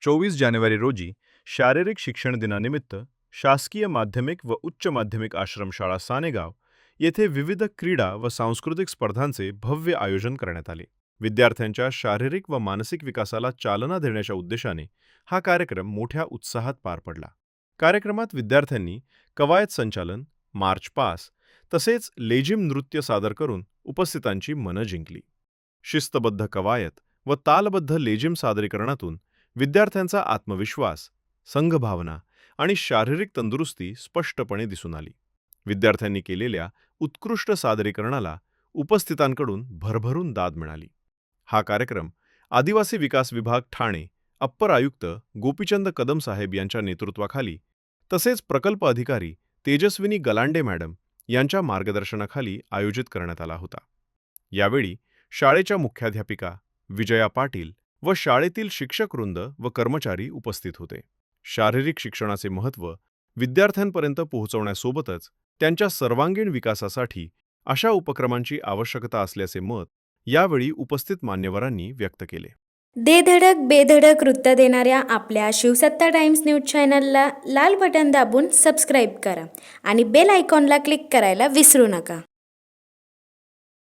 24 जानेवारी रोजी शारीरिक शिक्षण दिनानिमित्त शासकीय माध्यमिक व उच्च माध्यमिक आश्रमशाळा सानेगाव येथे विविध क्रीडा व सांस्कृतिक स्पर्धांचे भव्य आयोजन करण्यात आले. विद्यार्थ्यांच्या शारीरिक व मानसिक विकासाला चालना देण्याच्या उद्देशाने हा कार्यक्रम मोठ्या उत्साहात पार पडला. कार्यक्रमात विद्यार्थ्यांनी कवायत संचालन, मार्च पास तसेच लेझिम नृत्य सादर करून उपस्थितांची मनं जिंकली. शिस्तबद्ध कवायत व तालबद्ध लेझिम सादरीकरणातून विद्यार्थ्यांचा आत्मविश्वास, संघभावना आणि शारीरिक तंदुरुस्ती स्पष्टपणे दिसून आली. विद्यार्थ्यांनी केलेल्या उत्कृष्ट सादरीकरणाला उपस्थितांकडून भरभरून दाद मिळाली. हा कार्यक्रम आदिवासी विकास विभाग ठाणे, अप्पर आयुक्त गोपीचंद कदम साहेब यांच्या नेतृत्वाखाली तसेच प्रकल्प अधिकारी तेजस्विनी गलांडे मॅडम यांच्या मार्गदर्शनाखाली आयोजित करण्यात आला होता. यावेळी शाळेच्या मुख्याध्यापिका विजया पाटील व शाळेतील शिक्षकवृंद व कर्मचारी उपस्थित होते. शारीरिक शिक्षणाचे महत्त्व विद्यार्थ्यांपर्यंत पोहोचवण्यासोबतच त्यांच्या सर्वांगीण विकासासाठी अशा उपक्रमांची आवश्यकता असल्याचे मत यावेळी उपस्थित मान्यवरांनी व्यक्त केले. दे धडक बेधडक वृत्त देणाऱ्या आपल्या शिवसत्ता टाइम्स न्यूज चॅनलला लाल बटन दाबून सबस्क्राईब करा आणि बेल आयकॉनला क्लिक करायला विसरू नका.